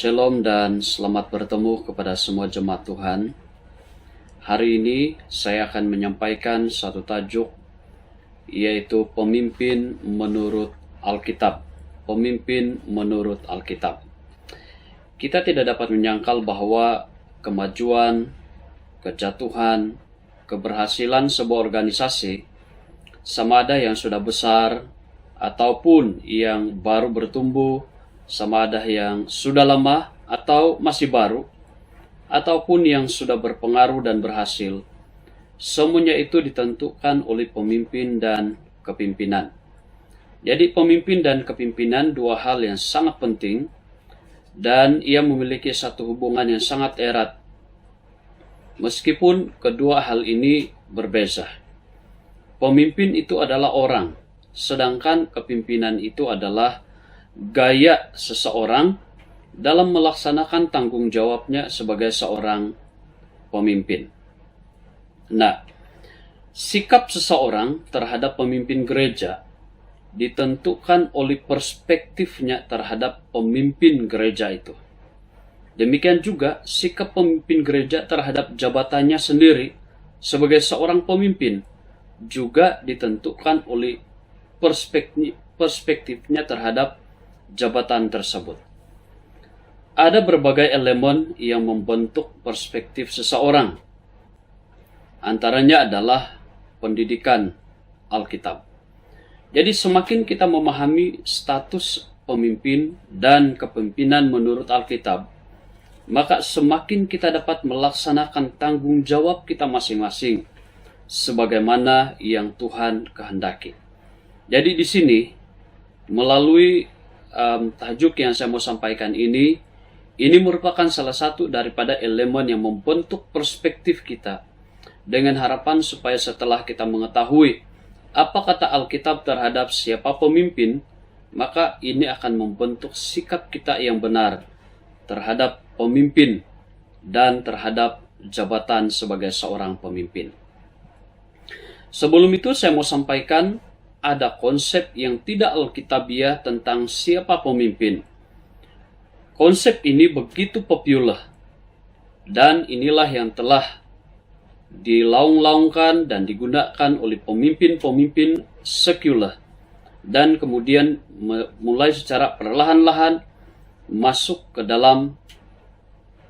Shalom dan selamat bertemu kepada semua jemaat Tuhan. Hari ini saya akan menyampaikan satu tajuk, yaitu pemimpin menurut Alkitab. Pemimpin menurut Alkitab. Kita tidak dapat menyangkal bahwa kemajuan, kejatuhan, keberhasilan sebuah organisasi, sama ada yang sudah besar ataupun yang baru bertumbuh, sama ada yang sudah lama atau masih baru, ataupun yang sudah berpengaruh dan berhasil, semuanya itu ditentukan oleh pemimpin dan kepimpinan. Jadi pemimpin dan kepimpinan dua hal yang sangat penting, dan ia memiliki satu hubungan yang sangat erat, meskipun kedua hal ini berbeza. Pemimpin itu adalah orang, sedangkan kepimpinan itu adalah gaya seseorang dalam melaksanakan tanggung jawabnya sebagai seorang pemimpin. Nah, sikap seseorang terhadap pemimpin gereja ditentukan oleh perspektifnya terhadap pemimpin gereja itu. Demikian juga sikap pemimpin gereja terhadap jabatannya sendiri sebagai seorang pemimpin juga ditentukan oleh perspektifnya terhadap jabatan tersebut. Ada berbagai elemen yang membentuk perspektif seseorang. Antaranya adalah pendidikan Alkitab. Jadi semakin kita memahami status pemimpin dan kepemimpinan menurut Alkitab, maka semakin kita dapat melaksanakan tanggung jawab kita masing-masing sebagaimana yang Tuhan kehendaki. Jadi di sini melalui tajuk yang saya mau sampaikan ini merupakan salah satu daripada elemen yang membentuk perspektif kita, dengan harapan supaya setelah kita mengetahui apa kata Alkitab terhadap siapa pemimpin, maka ini akan membentuk sikap kita yang benar terhadap pemimpin dan terhadap jabatan sebagai seorang pemimpin. Sebelum itu saya mau sampaikan ada konsep yang tidak alkitabiah tentang siapa pemimpin. Konsep ini begitu populer, dan inilah yang telah dilaung-laungkan dan digunakan oleh pemimpin-pemimpin sekuler, dan kemudian mulai secara perlahan-lahan masuk ke dalam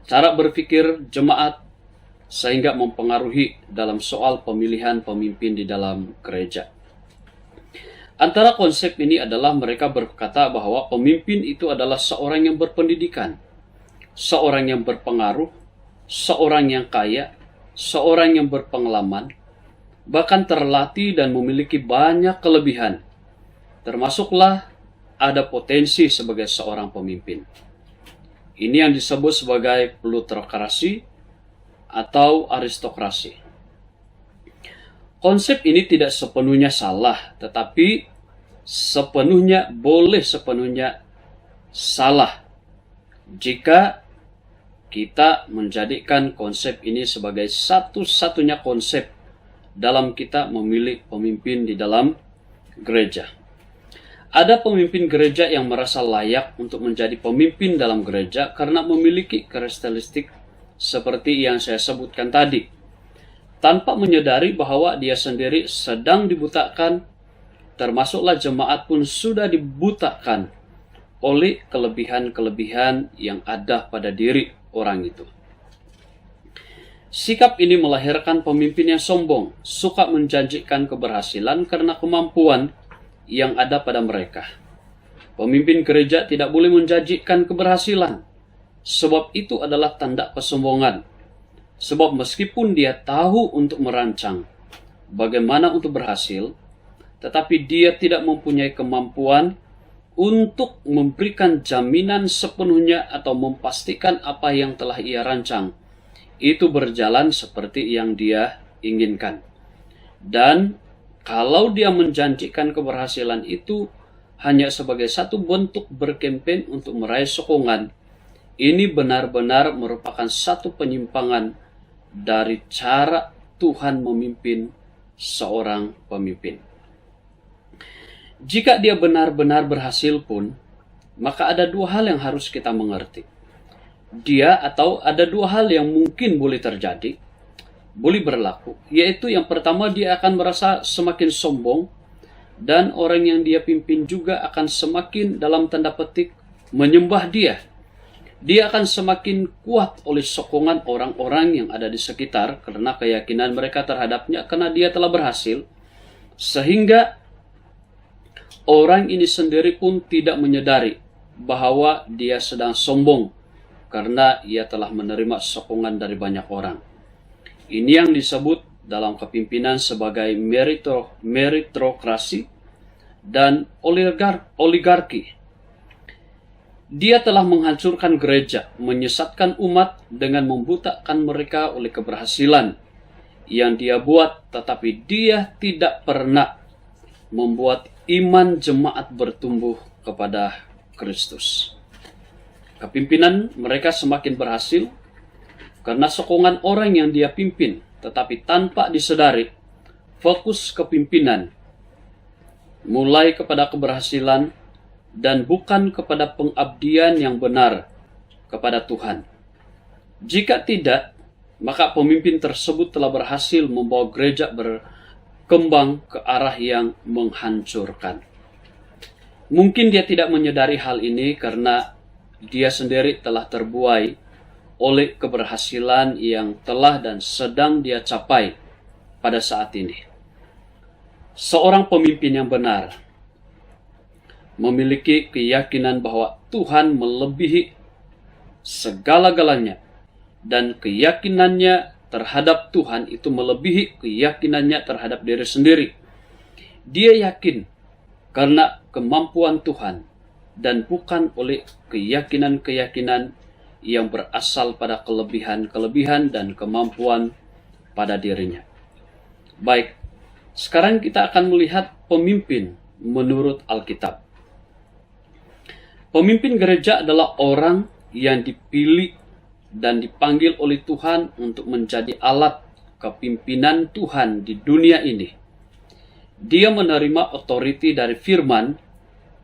cara berpikir jemaat, sehingga mempengaruhi dalam soal pemilihan pemimpin di dalam gereja. Antara konsep ini adalah mereka berkata bahwa pemimpin itu adalah seorang yang berpendidikan, seorang yang berpengaruh, seorang yang kaya, seorang yang berpengalaman, bahkan terlatih dan memiliki banyak kelebihan. Termasuklah ada potensi sebagai seorang pemimpin. Ini yang disebut sebagai plutokrasi atau aristokrasi. Konsep ini tidak sepenuhnya salah, tetapi boleh sepenuhnya salah jika kita menjadikan konsep ini sebagai satu-satunya konsep dalam kita memilih pemimpin di dalam gereja. Ada pemimpin gereja yang merasa layak untuk menjadi pemimpin dalam gereja karena memiliki karakteristik seperti yang saya sebutkan tadi, tanpa menyadari bahwa dia sendiri sedang dibutakan, termasuklah jemaat pun sudah dibutakan oleh kelebihan-kelebihan yang ada pada diri orang itu. Sikap ini melahirkan pemimpin yang sombong, suka menjanjikan keberhasilan karena kemampuan yang ada pada mereka. Pemimpin gereja tidak boleh menjanjikan keberhasilan, sebab itu adalah tanda kesombongan. Sebab meskipun dia tahu untuk merancang bagaimana untuk berhasil, tetapi dia tidak mempunyai kemampuan untuk memberikan jaminan sepenuhnya atau memastikan apa yang telah ia rancang itu berjalan seperti yang dia inginkan. Dan kalau dia menjanjikan keberhasilan itu hanya sebagai satu bentuk berkempen untuk meraih sokongan, ini benar-benar merupakan satu penyimpangan dari cara Tuhan memimpin seorang pemimpin. Jika dia benar-benar berhasil pun, maka ada dua hal yang harus kita mengerti. dia, atau ada dua hal yang mungkin boleh terjadi, boleh berlaku, yaitu yang pertama, dia akan merasa semakin sombong, dan orang yang dia pimpin juga akan semakin, dalam tanda petik, menyembah dia. Dia akan semakin kuat oleh sokongan orang-orang yang ada di sekitar karena keyakinan mereka terhadapnya, karena dia telah berhasil, sehingga orang ini sendiri pun tidak menyadari bahwa dia sedang sombong karena ia telah menerima sokongan dari banyak orang. Ini yang disebut dalam kepimpinan sebagai meritokrasi dan oligarki. Dia telah menghancurkan gereja, menyesatkan umat dengan membutakan mereka oleh keberhasilan yang dia buat, tetapi dia tidak pernah membuat iman jemaat bertumbuh kepada Kristus. Kepimpinan mereka semakin berhasil karena sokongan orang yang dia pimpin, tetapi tanpa disadari, fokus kepimpinan mulai kepada keberhasilan dan bukan kepada pengabdian yang benar kepada Tuhan. Jika tidak, maka pemimpin tersebut telah berhasil membawa gereja berkembang ke arah yang menghancurkan. Mungkin dia tidak menyadari hal ini karena dia sendiri telah terbuai oleh keberhasilan yang telah dan sedang dia capai pada saat ini. Seorang pemimpin yang benar memiliki keyakinan bahwa Tuhan melebihi segala-galanya, dan keyakinannya terhadap Tuhan itu melebihi keyakinannya terhadap diri sendiri. Dia yakin karena kemampuan Tuhan dan bukan oleh keyakinan-keyakinan yang berasal pada kelebihan-kelebihan dan kemampuan pada dirinya. Baik, sekarang kita akan melihat pemimpin menurut Alkitab. Pemimpin gereja adalah orang yang dipilih dan dipanggil oleh Tuhan untuk menjadi alat kepimpinan Tuhan di dunia ini. Dia menerima otoriti dari firman,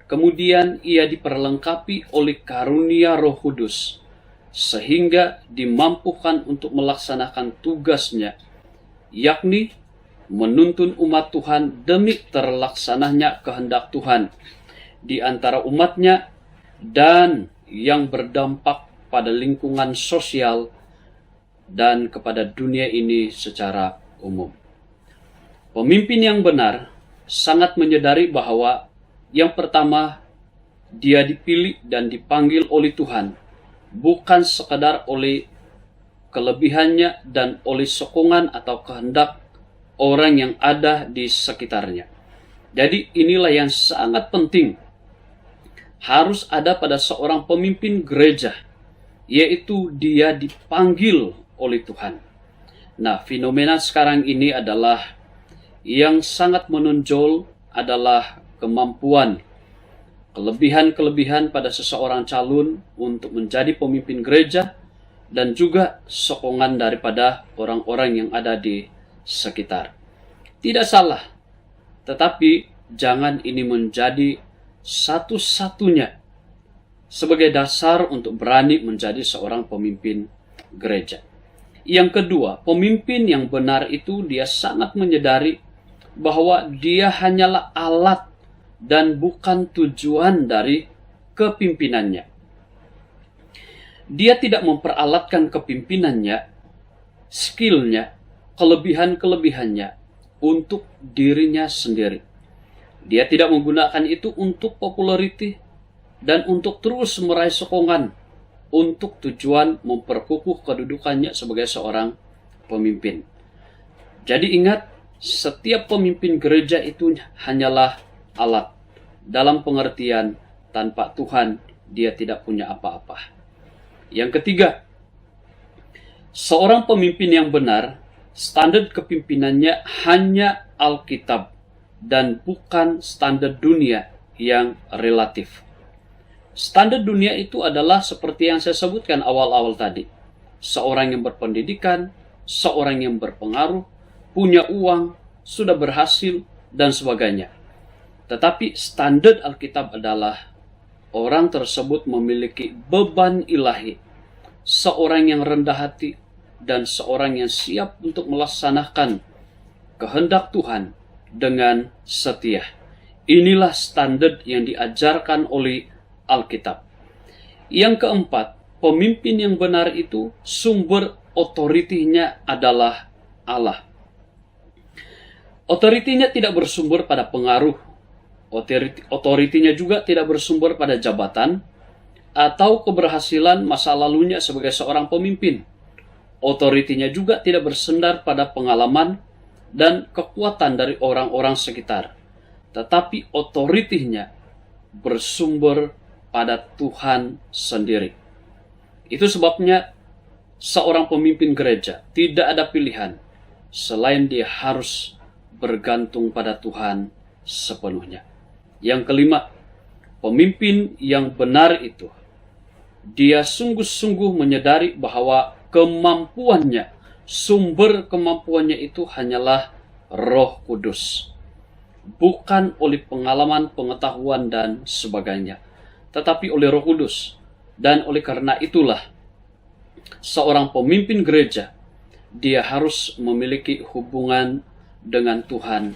kemudian ia diperlengkapi oleh karunia Roh Kudus, sehingga dimampukan untuk melaksanakan tugasnya, yakni menuntun umat Tuhan demi terlaksananya kehendak Tuhan di antara umatnya dan yang berdampak pada lingkungan sosial dan kepada dunia ini secara umum. Pemimpin yang benar sangat menyadari bahwa yang pertama, dia dipilih dan dipanggil oleh Tuhan bukan sekadar oleh kelebihannya dan oleh sokongan atau kehendak orang yang ada di sekitarnya. Jadi inilah yang sangat penting harus ada pada seorang pemimpin gereja, yaitu dia dipanggil oleh Tuhan. Nah, fenomena sekarang ini adalah yang sangat menonjol adalah kemampuan, kelebihan-kelebihan pada seseorang calon untuk menjadi pemimpin gereja dan juga sokongan daripada orang-orang yang ada di sekitar. Tidak salah, tetapi jangan ini menjadi satu-satunya sebagai dasar untuk berani menjadi seorang pemimpin gereja. Yang kedua, pemimpin yang benar itu dia sangat menyadari bahwa dia hanyalah alat dan bukan tujuan dari kepimpinannya. Dia tidak memperalatkan kepimimpinannya, skillnya, kelebihan-kelebihannya untuk dirinya sendiri. Dia tidak menggunakan itu untuk populariti dan untuk terus meraih sokongan untuk tujuan memperkukuh kedudukannya sebagai seorang pemimpin. Jadi ingat, setiap pemimpin gereja itu hanyalah alat. Dalam pengertian, tanpa Tuhan dia tidak punya apa-apa. Yang ketiga, seorang pemimpin yang benar, standar kepimpinannya hanya Alkitab dan bukan standar dunia yang relatif. Standar dunia itu adalah seperti yang saya sebutkan awal-awal tadi. Seorang yang berpendidikan, seorang yang berpengaruh, punya uang, sudah berhasil, dan sebagainya. Tetapi standar Alkitab adalah orang tersebut memiliki beban ilahi seorang yang rendah hati, dan seorang yang siap untuk melaksanakan kehendak Tuhan dengan setia. Inilah standar yang diajarkan oleh Alkitab. Yang keempat, pemimpin yang benar itu sumber otoritinya adalah Allah. Otoritinya tidak bersumber pada pengaruh. Otoritinya juga tidak bersumber pada jabatan atau keberhasilan masa lalunya sebagai seorang pemimpin. Otoritinya juga tidak bersandar pada pengalaman dan kekuatan dari orang-orang sekitar. Tetapi otoritinya bersumber pada Tuhan sendiri. Itu sebabnya seorang pemimpin gereja tidak ada pilihan selain dia harus bergantung pada Tuhan sepenuhnya. Yang kelima, pemimpin yang benar itu, dia sungguh-sungguh menyadari bahwa kemampuannya, sumber kemampuannya itu hanyalah Roh Kudus. Bukan oleh pengalaman, pengetahuan, dan sebagainya, tetapi oleh Roh Kudus. Dan oleh karena itulah, seorang pemimpin gereja, dia harus memiliki hubungan dengan Tuhan,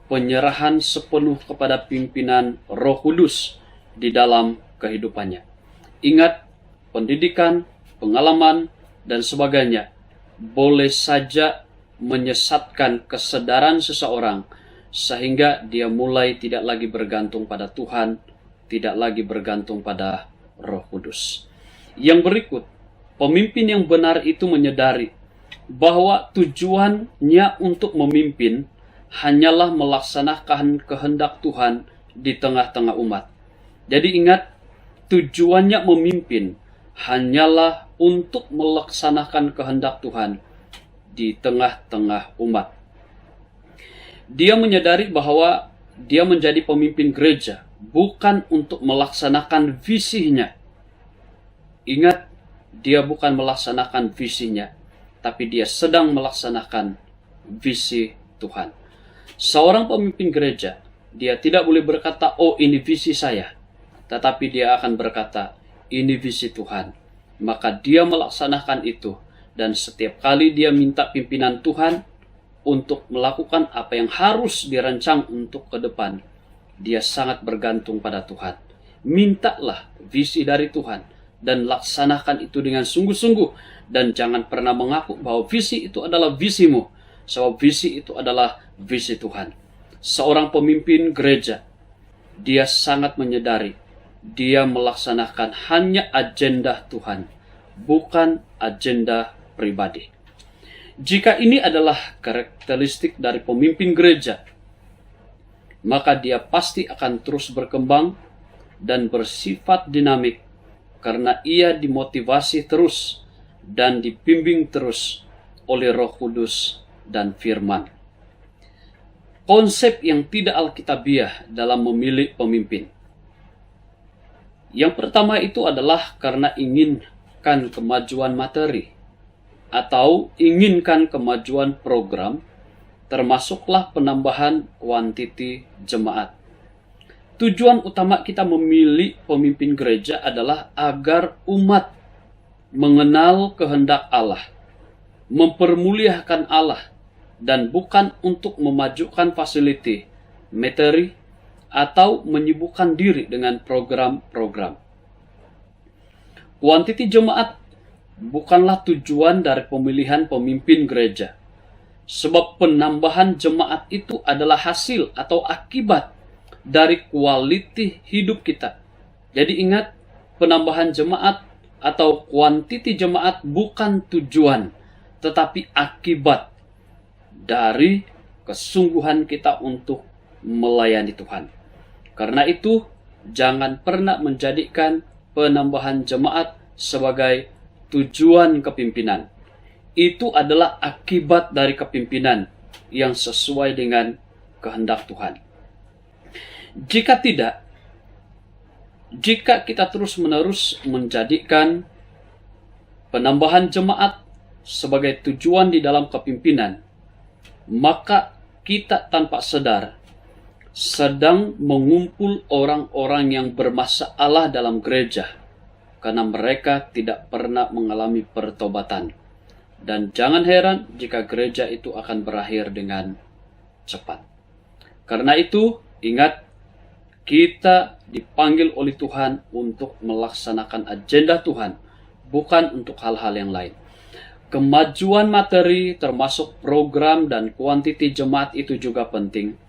penyerahan sepenuh kepada pimpinan Roh Kudus di dalam kehidupannya. Ingat, pendidikan, pengalaman, dan sebagainya boleh saja menyesatkan kesadaran seseorang sehingga dia mulai tidak lagi bergantung pada Tuhan, tidak lagi bergantung pada Roh Kudus. Yang berikut, pemimpin yang benar itu menyadari bahwa tujuannya untuk memimpin hanyalah melaksanakan kehendak Tuhan di tengah-tengah umat. Jadi ingat, tujuannya memimpin hanyalah untuk melaksanakan kehendak Tuhan di tengah-tengah umat. Dia menyadari bahwa dia menjadi pemimpin gereja bukan untuk melaksanakan visinya. Ingat, dia bukan melaksanakan visinya, tapi dia sedang melaksanakan visi Tuhan. Seorang pemimpin gereja, dia tidak boleh berkata, oh ini visi saya, tetapi dia akan berkata, ini visi Tuhan. Maka dia melaksanakan itu, dan setiap kali dia minta pimpinan Tuhan untuk melakukan apa yang harus dirancang untuk ke depan, dia sangat bergantung pada Tuhan. Mintalah visi dari Tuhan dan laksanakan itu dengan sungguh-sungguh, dan jangan pernah mengaku bahwa visi itu adalah visimu, sebab visi itu adalah visi Tuhan. Seorang pemimpin gereja, dia sangat menyadari dia melaksanakan hanya agenda Tuhan, bukan agenda pribadi. Jika ini adalah karakteristik dari pemimpin gereja, maka dia pasti akan terus berkembang dan bersifat dinamik karena ia dimotivasi terus dan dibimbing terus oleh Roh Kudus dan firman. Konsep yang tidak alkitabiah dalam memilih pemimpin. Yang pertama itu adalah karena inginkan kemajuan materi atau inginkan kemajuan program, termasuklah penambahan kuantiti jemaat. Tujuan utama kita memilih pemimpin gereja adalah agar umat mengenal kehendak Allah, mempermuliakan Allah, dan bukan untuk memajukan fasiliti, materi, atau menyibukkan diri dengan program-program. Kuantiti jemaat bukanlah tujuan dari pemilihan pemimpin gereja, sebab penambahan jemaat itu adalah hasil atau akibat dari kualiti hidup kita. Jadi ingat, penambahan jemaat atau kuantiti jemaat bukan tujuan, tetapi akibat dari kesungguhan kita untuk melayani Tuhan. Karena itu, jangan pernah menjadikan penambahan jemaat sebagai tujuan kepimpinan. Itu adalah akibat dari kepimpinan yang sesuai dengan kehendak Tuhan. Jika tidak, jika kita terus-menerus menjadikan penambahan jemaat sebagai tujuan di dalam kepimpinan, maka kita tanpa sadar sedang mengumpul orang-orang yang bermasalah dalam gereja karena mereka tidak pernah mengalami pertobatan. Dan jangan heran jika gereja itu akan berakhir dengan cepat. Karena itu, ingat, kita dipanggil oleh Tuhan untuk melaksanakan agenda Tuhan, bukan untuk hal-hal yang lain. Kemajuan materi termasuk program dan kuantiti jemaat itu juga penting,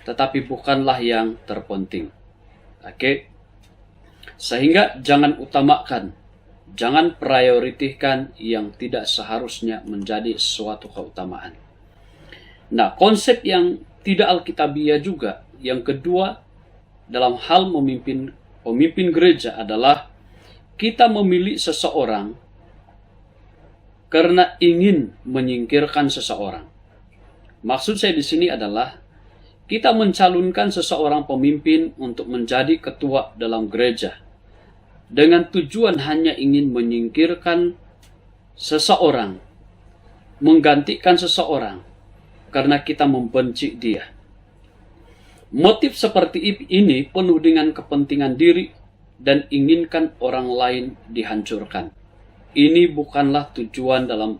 tetapi bukanlah yang terpenting. Oke? Sehingga jangan utamakan, jangan prioritaskan yang tidak seharusnya menjadi suatu keutamaan. Nah, konsep yang tidak alkitabiah juga, yang kedua dalam hal pemimpin gereja adalah kita memilih seseorang karena ingin menyingkirkan seseorang. Maksud saya di sini adalah kita mencalonkan seseorang pemimpin untuk menjadi ketua dalam gereja dengan tujuan hanya ingin menyingkirkan seseorang, menggantikan seseorang karena kita membenci dia. Motif seperti ini penuh dengan kepentingan diri dan inginkan orang lain dihancurkan. Ini bukanlah tujuan dalam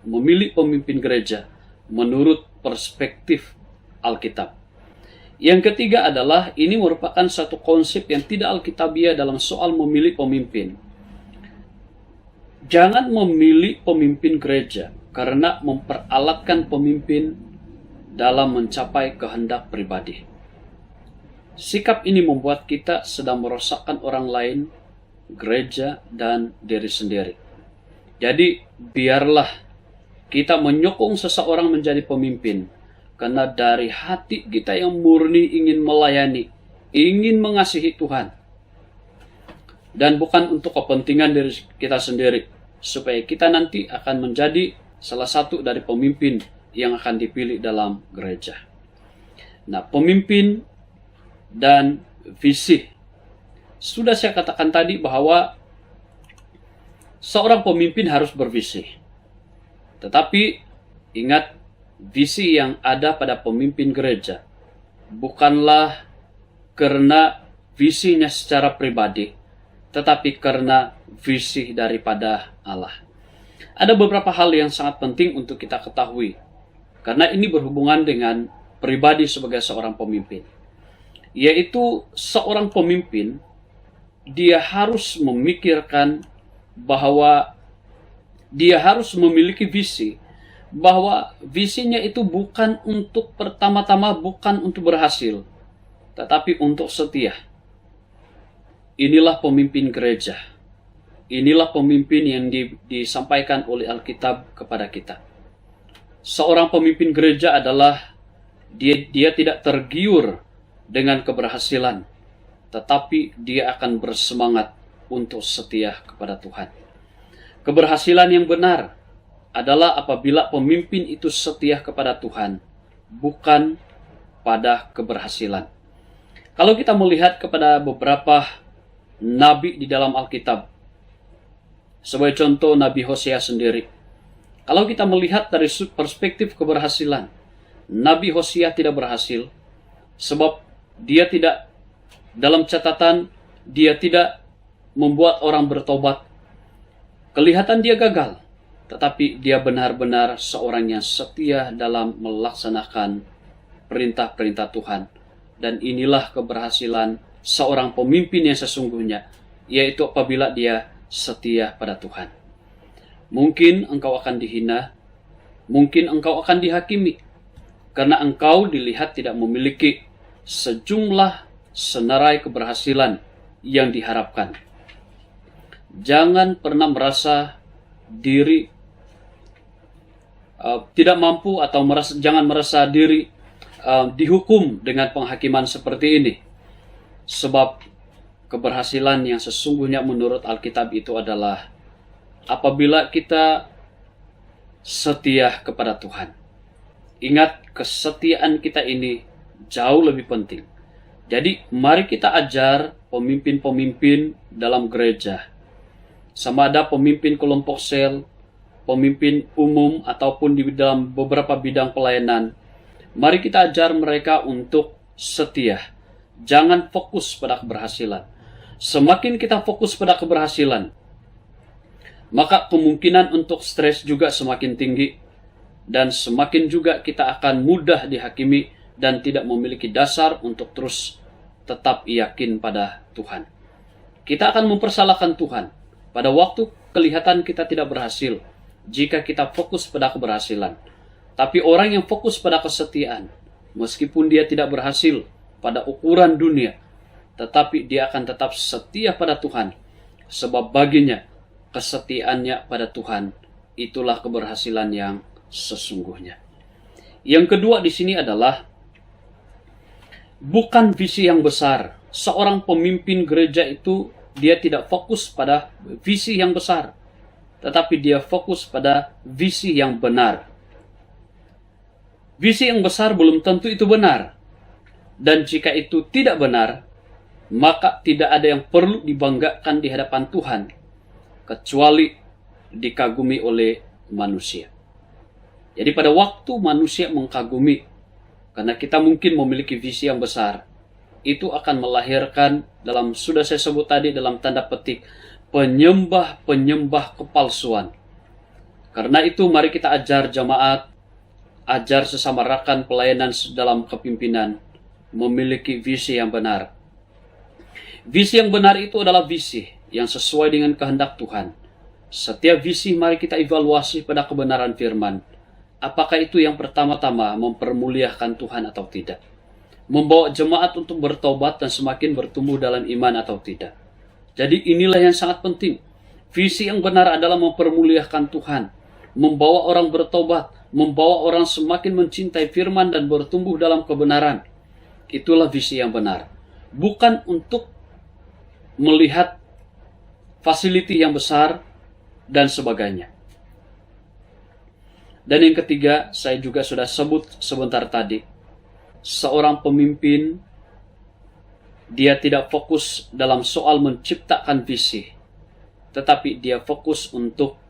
memilih pemimpin gereja menurut perspektif Alkitab. Yang ketiga adalah ini merupakan satu konsep yang tidak alkitabiah dalam soal memilih pemimpin. Jangan memilih pemimpin gereja karena memperalatkan pemimpin dalam mencapai kehendak pribadi. Sikap ini membuat kita sedang merosakkan orang lain, gereja, dan diri sendiri. Jadi, biarlah kita menyokong seseorang menjadi pemimpin, karena dari hati kita yang murni ingin melayani, ingin mengasihi Tuhan. Dan bukan untuk kepentingan diri kita sendiri, supaya kita nanti akan menjadi salah satu dari pemimpin yang akan dipilih dalam gereja. Nah, pemimpin dan visi. Sudah saya katakan tadi bahwa seorang pemimpin harus bervisi. Tetapi ingat, visi yang ada pada pemimpin gereja bukanlah karena visinya secara pribadi, tetapi karena visi daripada Allah. Ada beberapa hal yang sangat penting untuk kita ketahui, karena ini berhubungan dengan pribadi sebagai seorang pemimpin. Yaitu seorang pemimpin, dia harus memikirkan bahwa dia harus memiliki visi, bahwa visinya itu bukan untuk pertama-tama, bukan untuk berhasil, tetapi untuk setia. Inilah pemimpin gereja. Inilah pemimpin yang disampaikan oleh Alkitab kepada kita. Seorang pemimpin gereja adalah dia tidak tergiur dengan keberhasilan, tetapi dia akan bersemangat untuk setia kepada Tuhan. Keberhasilan yang benar adalah apabila pemimpin itu setia kepada Tuhan, bukan pada keberhasilan. Kalau kita melihat kepada beberapa nabi di dalam Alkitab, sebagai contoh Nabi Hosea sendiri, kalau kita melihat dari perspektif keberhasilan, Nabi Hosea tidak berhasil, sebab dia tidak, dalam catatan, dia tidak membuat orang bertobat. Kelihatan dia gagal, tetapi dia benar-benar seorang yang setia dalam melaksanakan perintah-perintah Tuhan. Dan inilah keberhasilan seorang pemimpin yang sesungguhnya, yaitu apabila dia setia pada Tuhan. Mungkin engkau akan dihina, mungkin engkau akan dihakimi, karena engkau dilihat tidak memiliki sejumlah senarai keberhasilan yang diharapkan. Jangan pernah merasa diri tidak mampu, atau jangan merasa diri dihukum dengan penghakiman seperti ini. Sebab keberhasilan yang sesungguhnya menurut Alkitab itu adalah apabila kita setia kepada Tuhan. Ingat, kesetiaan kita ini jauh lebih penting. Jadi mari kita ajar pemimpin-pemimpin dalam gereja, sama ada pemimpin kelompok sel, pemimpin umum, ataupun di dalam beberapa bidang pelayanan. Mari kita ajar mereka untuk setia. Jangan fokus pada keberhasilan. Semakin kita fokus pada keberhasilan, maka kemungkinan untuk stres juga semakin tinggi, dan semakin juga kita akan mudah dihakimi dan tidak memiliki dasar untuk terus tetap yakin pada Tuhan. Kita akan mempersalahkan Tuhan pada waktu kelihatan kita tidak berhasil jika kita fokus pada keberhasilan. Tapi orang yang fokus pada kesetiaan, meskipun dia tidak berhasil pada ukuran dunia, tetapi dia akan tetap setia pada Tuhan, sebab baginya kesetiaannya pada Tuhan itulah keberhasilan yang sesungguhnya. Yang kedua di sini adalah bukan visi yang besar. Seorang pemimpin gereja itu dia tidak fokus pada visi yang besar, tetapi dia fokus pada visi yang benar. Visi yang besar belum tentu itu benar. Dan jika itu tidak benar, maka tidak ada yang perlu dibanggakan di hadapan Tuhan, kecuali dikagumi oleh manusia. Jadi pada waktu manusia mengkagumi, karena kita mungkin memiliki visi yang besar, itu akan melahirkan, sudah saya sebut tadi dalam tanda petik, penyembah-penyembah kepalsuan. Karena itu mari kita ajar jemaat, ajar sesama rakan pelayanan dalam kepimpinan, memiliki visi yang benar. Visi yang benar itu adalah visi yang sesuai dengan kehendak Tuhan. Setiap visi mari kita evaluasi pada kebenaran firman. Apakah itu yang pertama-tama mempermuliakan Tuhan atau tidak? Membawa jemaat untuk bertobat dan semakin bertumbuh dalam iman atau tidak? Jadi inilah yang sangat penting. Visi yang benar adalah mempermuliakan Tuhan, membawa orang bertobat, membawa orang semakin mencintai firman dan bertumbuh dalam kebenaran. Itulah visi yang benar. Bukan untuk melihat fasiliti yang besar dan sebagainya. Dan yang ketiga, saya juga sudah sebut sebentar tadi. Seorang pemimpin, dia tidak fokus dalam soal menciptakan visi, tetapi dia fokus untuk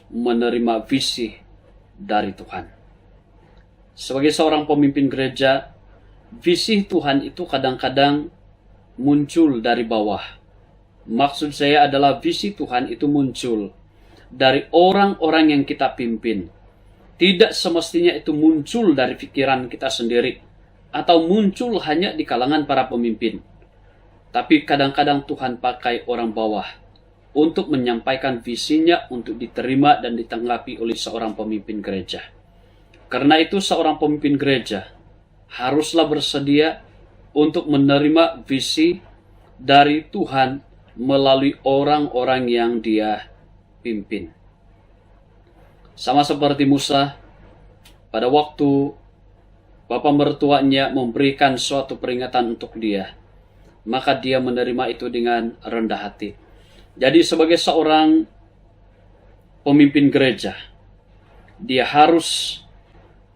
menerima visi dari Tuhan. Sebagai seorang pemimpin gereja, visi Tuhan itu kadang-kadang muncul dari bawah. Maksud saya adalah visi Tuhan itu muncul dari orang-orang yang kita pimpin. Tidak semestinya itu muncul dari pikiran kita sendiri, atau muncul hanya di kalangan para pemimpin. Tapi kadang-kadang Tuhan pakai orang bawah untuk menyampaikan visinya untuk diterima dan ditanggapi oleh seorang pemimpin gereja. Karena itu seorang pemimpin gereja haruslah bersedia untuk menerima visi dari Tuhan melalui orang-orang yang dia pimpin. Sama seperti Musa, pada waktu bapak mertuanya memberikan suatu peringatan untuk dia, maka dia menerima itu dengan rendah hati. Jadi sebagai seorang pemimpin gereja, dia harus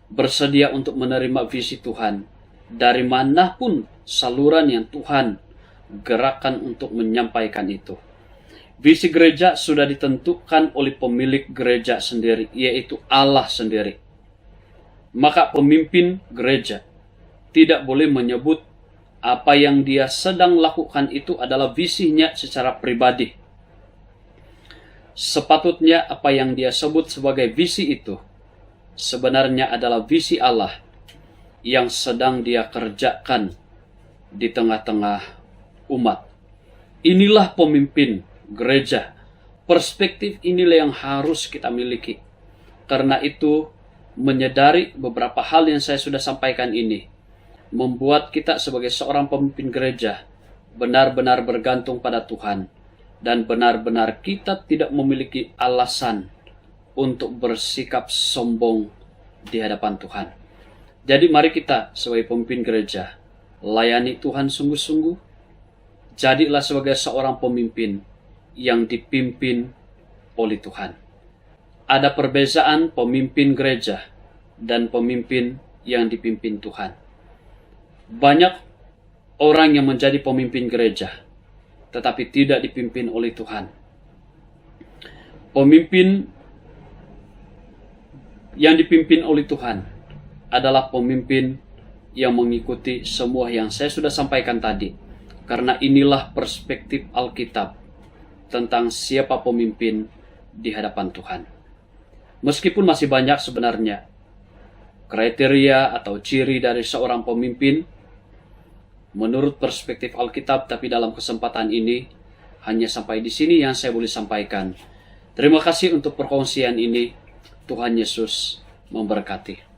bersedia untuk menerima visi Tuhan dari manapun saluran yang Tuhan gerakan untuk menyampaikan itu. Visi gereja sudah ditentukan oleh pemilik gereja sendiri, yaitu Allah sendiri. Maka pemimpin gereja tidak boleh menyebut apa yang dia sedang lakukan itu adalah visinya secara pribadi. Sepatutnya apa yang dia sebut sebagai visi itu sebenarnya adalah visi Allah yang sedang dia kerjakan di tengah-tengah umat. Inilah pemimpin gereja. Perspektif inilah yang harus kita miliki. Karena itu, menyadari beberapa hal yang saya sudah sampaikan ini membuat kita sebagai seorang pemimpin gereja benar-benar bergantung pada Tuhan, dan benar-benar kita tidak memiliki alasan untuk bersikap sombong di hadapan Tuhan. Jadi mari kita sebagai pemimpin gereja layani Tuhan sungguh-sungguh. Jadilah sebagai seorang pemimpin yang dipimpin oleh Tuhan. Ada perbedaan pemimpin gereja dan pemimpin yang dipimpin Tuhan. Banyak orang yang menjadi pemimpin gereja tetapi tidak dipimpin oleh Tuhan. Pemimpin yang dipimpin oleh Tuhan adalah pemimpin yang mengikuti semua yang saya sudah sampaikan tadi. karena inilah perspektif Alkitab tentang siapa pemimpin di hadapan Tuhan. Meskipun masih banyak sebenarnya kriteria atau ciri dari seorang pemimpin menurut perspektif Alkitab, tapi dalam kesempatan ini hanya sampai di sini yang saya boleh sampaikan. Terima kasih untuk perkongsian ini. Tuhan Yesus memberkati.